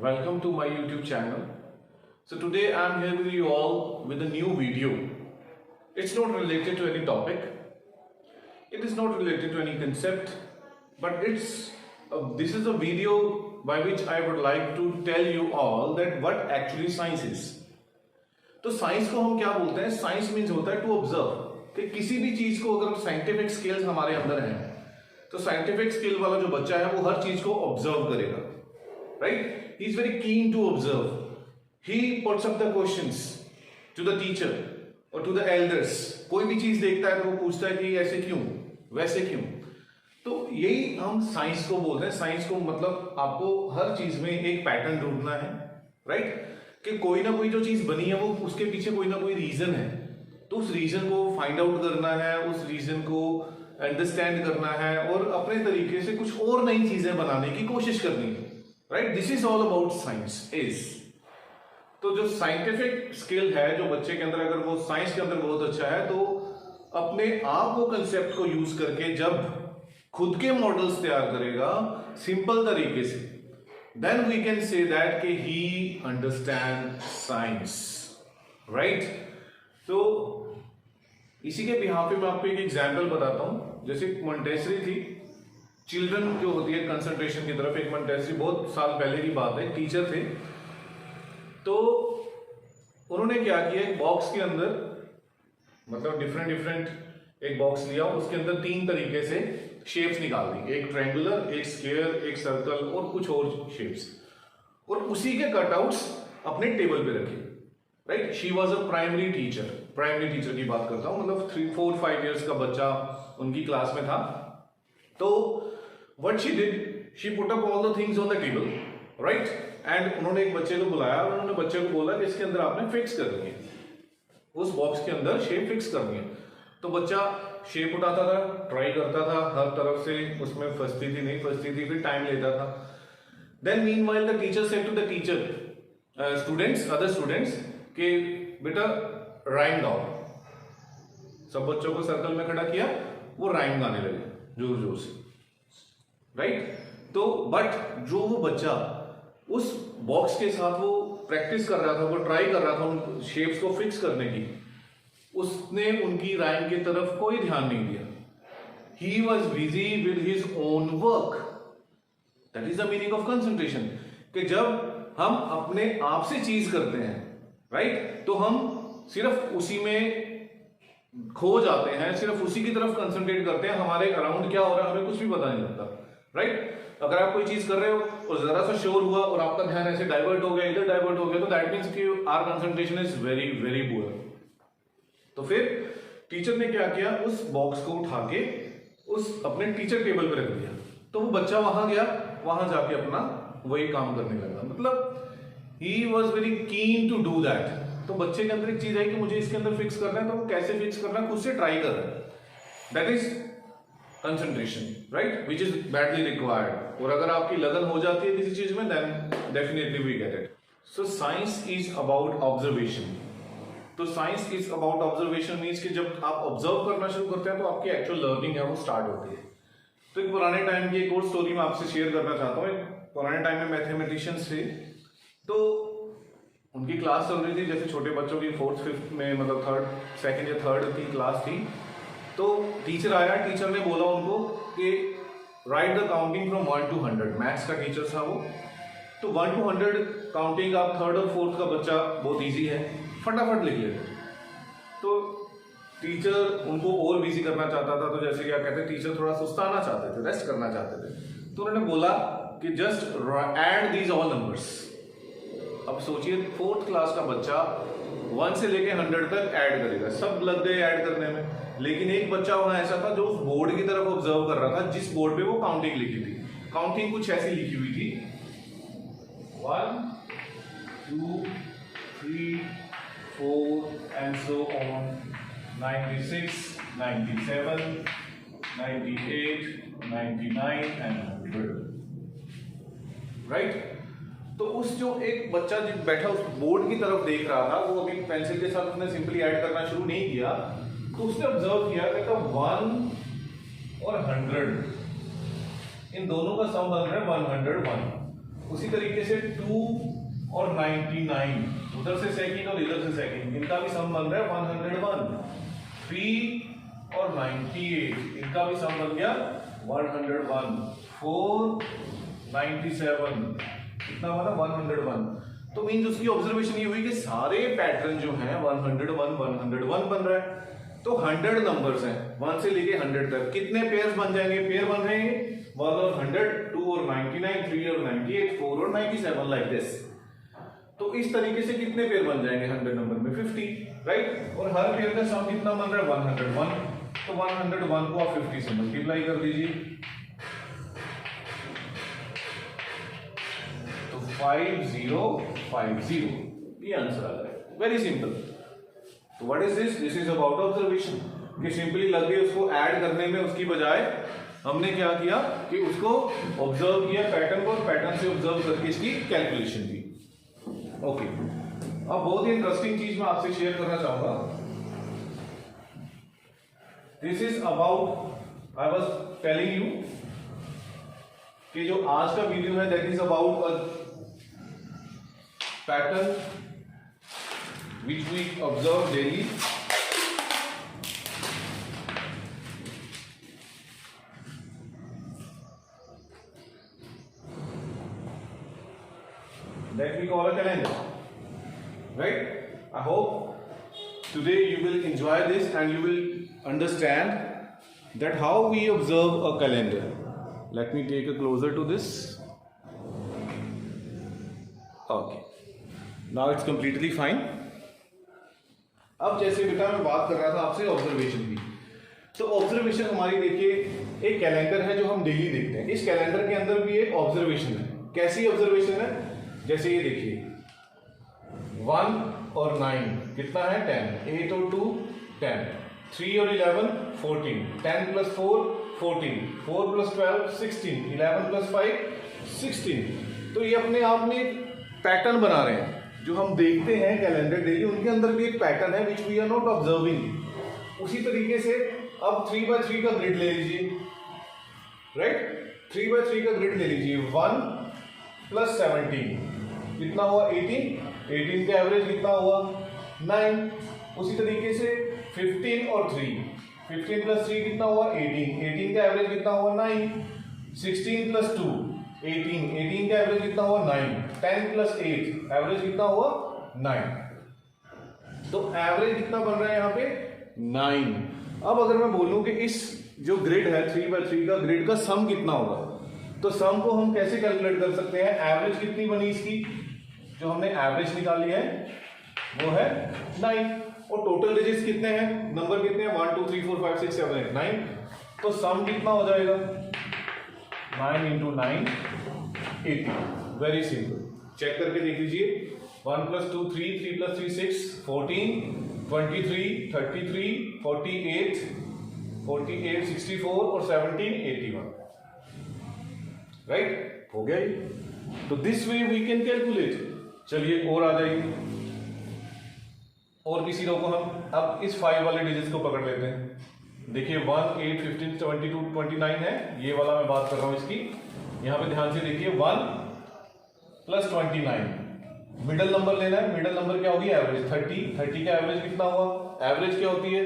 welcome to my YouTube channel. So today I am here with you all with a new video. It's not related to any topic, it is not related to any concept, but this is a video by which I would like to tell you all that what actually science is. तो science को हम क्या बोलते हैं? Science means होता है to observe, कि किसी भी चीज को अगर साइंटिफिक स्किल्स हमारे अंदर हैं तो साइंटिफिक स्किल वाला जो बच्चा है वो हर चीज को ऑब्जर्व करेगा, right? He is very keen to observe. He puts up the questions to the teacher और टू द एल्डर्स. कोई भी चीज देखता है तो वो पूछता है कि ऐसे क्यों, वैसे क्यों. तो यही हम साइंस को बोलते हैं. साइंस को मतलब आपको हर चीज में एक पैटर्न ढूंढना है, राइट? कि कोई ना कोई जो चीज बनी है वो उसके पीछे कोई ना कोई रीजन है, तो उस रीजन को फाइंड आउट करना है, उस रीजन को अंडरस्टैंड करना है और अपने तरीके से कुछ और नई चीजें बनाने की कोशिश करनी है, right? This is all about science is. तो जो साइंटिफिक स्किल है जो बच्चे के अंदर, अगर वो साइंस के अंदर बहुत अच्छा है तो अपने आप वो कंसेप्ट को यूज करके जब खुद के मॉडल्स तैयार करेगा सिंपल तरीके से, then we can say that कि he understand science, right? तो इसी के बिहाफ पे मैं आपको एक एग्जाम्पल बताता हूँ. जैसे मोंटेसरी थी, चिल्ड्रन जो होती है कंसंट्रेशन की तरफ, एक मोंटेसरी बहुत साल पहले की बात है, टीचर थे. तो उन्होंने क्या किया, एक बॉक्स के अंदर मतलब डिफरेंट एक बॉक्स लिया, उसके अंदर 3 तरीके से शेप्स निकाल दी, एक ट्रायंगुलर, एक स्क्वायर, एक सर्कल और कुछ और शेप्स, और उसी के कटआउट्स अपने टेबल पे रखे, right? She was a primary teacher की बात करता हूं, मतलब 3, 4, 5 इयर्स का बच्चा उनकी क्लास में था. तो what she did, she put up all the things on the table, right? And उन्होंने एक बच्चे को बुलाया और उन्होंने बच्चे को बोला कि इसके अंदर आपने फिक्स करनी है, उस बॉक्स के अंदर शेप फिक्स करनी है. तो बच्चा शेप उठाता था, ट्राई करता था, हर तरफ से उसमें फंसती थी, नहीं फंसती थी, फिर टाइम लेता था. Then meanwhile the teacher said to the teacher other students कि बेटा राइम गाओ. सब बच्चों को सर्कल में खड़ा किया, वो राइम गाने लगे जोर जोर से, राइट? तो बट जो वो बच्चा उस बॉक्स के साथ वो प्रैक्टिस कर रहा था, वो ट्राई कर रहा था उन शेप्स को फिक्स करने की, उसने उनकी राइम की तरफ कोई ध्यान नहीं दिया. He was busy with his own work. That is the meaning of concentration. कि जब हम अपने आप से चीज करते हैं, राइट, तो हम सिर्फ उसी में खो जाते हैं, सिर्फ उसी की तरफ कंसंट्रेट करते हैं. हमारे अराउंड क्या हो रहा है हमें कुछ भी पता नहीं लगता, राइट? अगर आप कोई चीज कर रहे हो और जरा सा शोर हुआ और आपका ध्यान ऐसे डाइवर्ट हो गया, इधर डाइवर्ट हो गया, तो दैट मीन्स कि our concentration is very very poor. तो फिर टीचर ने क्या किया, उस बॉक्स को उठा के उस अपने टीचर टेबल पे रख दिया. तो वो बच्चा वहां गया, वहां जाके अपना वही काम करने लगा. मतलब he was very keen to do that. तो बच्चे के अंदर एक चीज है कि मुझे इसके अंदर फिक्स करना है, तो वो कैसे फिक्स करना है खुद से ट्राई कर रहा है. That is concentration, right, which is badly required. और अगर आपकी लगन हो जाती है किसी चीज में, then definitely we get it. So science is about observation. तो science is about observation means कि जब आप ऑब्जर्व करना शुरू करते हैं तो आपकी एक्चुअल लर्निंग है वो स्टार्ट होती है. तो एक पुराने टाइम की एक और स्टोरी मैं आपसे शेयर करना चाहता हूँ. पुराने टाइम में मैथमेटिशियंस थे, तो उनकी क्लास चल रही थी, जैसे छोटे बच्चों की 4th 5th में, मतलब 2nd या 3rd की क्लास थी. तो टीचर आया, टीचर ने बोला उनको कि right the counting from 1 to 100. Maths का टीचर था वो. तो 1 to 100 काउंटिंग आप 3rd और 4th का बच्चा बहुत ईजी है, फटाफट लिख लेते. तो टीचर उनको और बिजी करना चाहता था, तो जैसे क्या कहते हैं, टीचर थोड़ा सुस्ताना चाहते थे, रेस्ट करना चाहते थे. तो उन्होंने बोला कि just add these all numbers. अब सोचिए 4th क्लास का बच्चा 1 से लेके 100 तक ऐड करेगा, सब लग गए ऐड करने में. लेकिन एक बच्चा वहां ऐसा था जो उस बोर्ड की तरफ ऑब्जर्व कर रहा था, जिस बोर्ड पे वो काउंटिंग लिखी थी. काउंटिंग कुछ ऐसी लिखी हुई थी, 1 2 3 4 and so on, 96 97 98 99 and 100, right? तो उस जो एक बच्चा जो बैठा उस बोर्ड की तरफ देख रहा था, वो अभी पेंसिल के साथ उसने सिंपली ऐड करना शुरू नहीं किया, तो उसने ऑब्जर्व किया कि 1 और 100 इन दोनों का सम बन रहा है 101. उसी तरीके से 2 और 99, उधर से सेकंड और इधर से सेकंड, इनका भी सम बन रहा है 101। 3 और 98, इनका भी सम बन गया 101। 4 97, कितना बना 101। तो मीन्स उसकी ऑब्जर्वेशन ये हुई कि सारे पैटर्न जो हैं 101 बन रहा है। तो 100 नंबर्स हैं 1 से लेके 100 तक, कितने पेयर्स बन जाएंगे? पेयर बन रहे हैं 1 और 100, 2 और 99, 3 और 98, 4 और 97, लाइक दिस। तो इस तरीके से कितने पेयर बन जाएंगे 100 नंबर में? 50, राइट। और हर पेयर का सम कितना बन रहा है? 101। तो 101 को आप 50 से मल्टीप्लाई कर दीजिए, तो 5050, ये आंसर आ जाएगा। Very simple. तो what is this? This is about observation, कि सिंपली लग गए उसको ऐड करने में, उसकी बजाय हमने क्या किया कि उसको ऑब्जर्व किया पैटर्न को, और पैटर्न से ऑब्जर्व करके इसकी कैलकुलेशन की। ओके, अब बहुत ही इंटरेस्टिंग चीज मैं आपसे शेयर करना चाहूंगा। This is about, I was telling you कि जो आज का वीडियो है that is about a pattern which we observe daily. That we call a calendar, right? I hope today you will enjoy this and you will understand that how we observe a calendar. Let me take a closer to this. Okay, now it's completely fine. अब जैसे बेटा मैं बात कर रहा था आपसे observation की, तो ऑब्जर्वेशन हमारी देखिए एक कैलेंडर है जो हम डेली देखते हैं। इस कैलेंडर के अंदर भी एक ऑब्जर्वेशन है। कैसी ऑब्जर्वेशन है? जैसे ये देखिए 1 और 9 कितना है? 10। 8 और 2 10, 3 और 11 14, 10 प्लस 4 14, 4 प्लस 12 16, 11 प्लस 5 16। तो ये अपने आप में एक पैटर्न बना रहे हैं। जो हम देखते हैं कैलेंडर डेली, उनके अंदर भी एक पैटर्न है which we are not observing. उसी तरीके से अब 3x3 का ग्रिड ले लीजिए, राइट। 3x3 का ग्रिड ले लीजिए। 1 प्लस 17 कितना हुआ? 18। 18 का एवरेज कितना हुआ? 9। उसी तरीके से 15 और 3, 15 प्लस 3 कितना हुआ? 18। 18 का एवरेज कितना हुआ? 9। 16 प्लस 2 18, 18 का एवरेज कितना हुआ? 9। 10 प्लस 8 एवरेज कितना हुआ? 9। तो एवरेज कितना बन रहा है यहाँ पे? 9। अब अगर मैं बोलूं कि इस जो ग्रिड है 3x3 का, ग्रिड का सम कितना होगा, तो सम को हम कैसे कैलकुलेट कर सकते हैं? एवरेज कितनी बनी इसकी? जो हमने एवरेज निकाली है वो है 9। और टोटल डिजिट्स कितने हैं? नंबर कितने हैं? 1 2 3 4 5 6 7 8 9। तो सम कितना हो जाएगा? 9 into 9 80। वेरी सिंपल, चेक करके देख लीजिए। 1 plus 2 3, 3 plus 3 6, 14, 23, 33, 48, 48, 64 और 17 81, राइट। हो गया ये। तो this way we can calculate. चलिए और आ जाइए, और किसी रो को हम अब इस 5 वाले डिजिट्स को पकड़ लेते हैं। देखिए 1 8 15 22 29 है, ये वाला मैं बात कर रहा हूं इसकी। यहां पे ध्यान से देखिए 1 प्लस 29, मिडल नंबर लेना है। मिडल नंबर क्या होगी? एवरेज 30। 30 का एवरेज कितना हुआ? एवरेज क्या होती है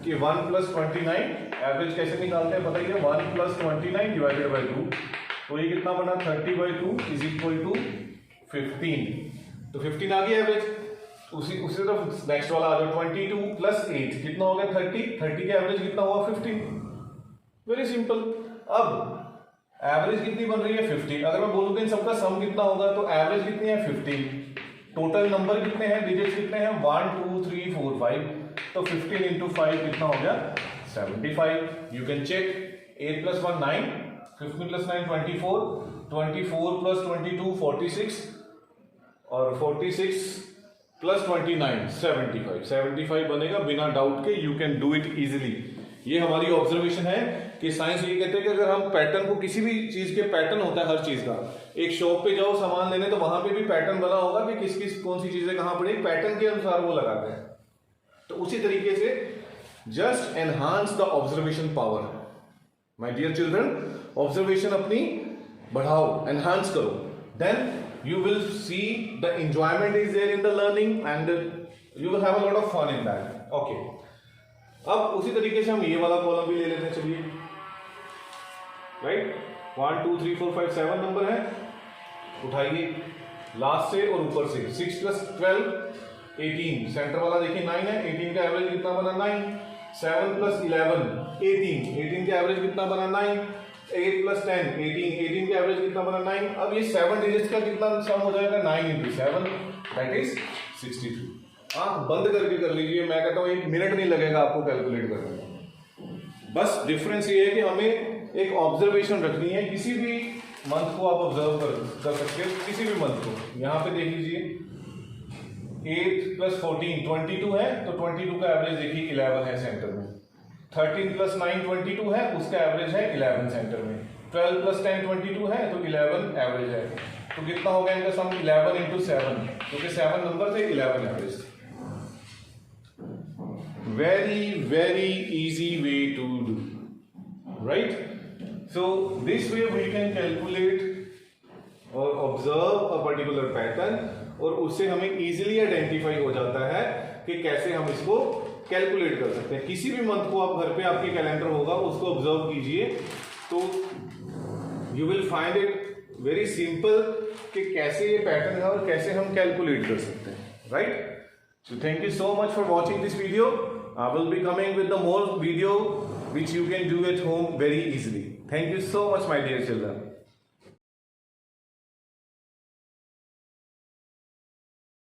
कि 1 प्लस 29, एवरेज कैसे निकालते हैं बताइए? 1 प्लस 29 डिवाइडेड बाई 2, तो ये कितना बना? 30/2 इज इक्वल टू 15। तो 15 आ गया एवरेज। उसी तरफ नेक्स्ट वाला आ जाओ, 22 प्लस 8 कितना हो गया? 30। 30 का एवरेज कितना हुआ? 15। Very simple. अब एवरेज कितनी बन रही है? 15। अगर मैं बोलूं कि इन सबका सम कितना होगा, तो एवरेज कितनी है? 15। टोटल नंबर कितने हैं? डिजिट्स कितने हैं? 1 2 3 4 5। तो 15 इंटू 5 कितना हो गया? 75। You can check. 8 plus 1 9, 15 plus 9 24, 24 plus 22 46, और 46 प्लस 29 75। 75 बनेगा बिना डाउट के। You can do it easily. ये हमारी ऑब्जर्वेशन है कि साइंस ये कहते हैं कि अगर हम पैटर्न को, किसी भी चीज के पैटर्न होता है हर चीज का। एक शॉप पे जाओ सामान लेने, तो वहां पे भी पैटर्न बना होगा कि किस कौन सी चीजें कहां पड़ेगी, पैटर्न के अनुसार वो लगाते हैं। तो उसी तरीके से just enhance the observation power. My dear children, observation अपनी बढ़ाओ, एनहांस करो। then you will see the enjoyment is there in the learning and you will have a lot of fun in that. Okay, अब उसी तरीके से हम ये वाला कॉलम भी ले लेते हैं. चलिए, राइट, 1 2 3 4 5 7 नंबर है, उठाइए लास्ट से और ऊपर से. 6 + 12 18, सेंटर वाला देखिए 9 है, 18 का एवरेज कितना बना 9. 7 + 11 18, 18 का एवरेज कितना बना 9. 8 + 10 18, 18 का एवरेज कितना बना 9. अब ये 7 डिजिट्स का कितना सम हो जाएगा 9 × 7, दैट इज 63. आंख बंद करके कर लीजिए, मैं कहता हूँ 1 मिनट नहीं लगेगा आपको कैलकुलेट करने में. बस डिफरेंस ये है कि हमें एक ऑब्जर्वेशन रखनी है. किसी भी मंथ को आप ऑब्जर्व कर सकते हो, किसी भी मंथ को. यहाँ पे देख लीजिए 8 + 14 22 है, तो 22 का एवरेज देखिए 11 है सेंटर में. 13 + 9 22 है, उसका एवरेज है 11 सेंटर में. 12 + 10 22 है, तो 11 एवरेज है. तो कितना हो गया इनका सम 11 × 7, क्योंकि 7 नंबर थे, 11 average. very easy way to do, right? So this way we can calculate or observe a particular pattern, और उससे हमें easily identify हो जाता है कि कैसे हम इसको कैलकुलेट कर सकते हैं. किसी भी मंथ को आप घर पे आपके कैलेंडर होगा उसको ऑब्जर्व कीजिए, तो you will find it very simple कि कैसे ये पैटर्न है और कैसे हम कैलकुलेट कर सकते हैं, right? So thank you so much for watching this video. I will be coming with the more video which you can do at home very easily. Thank you so much, my dear children.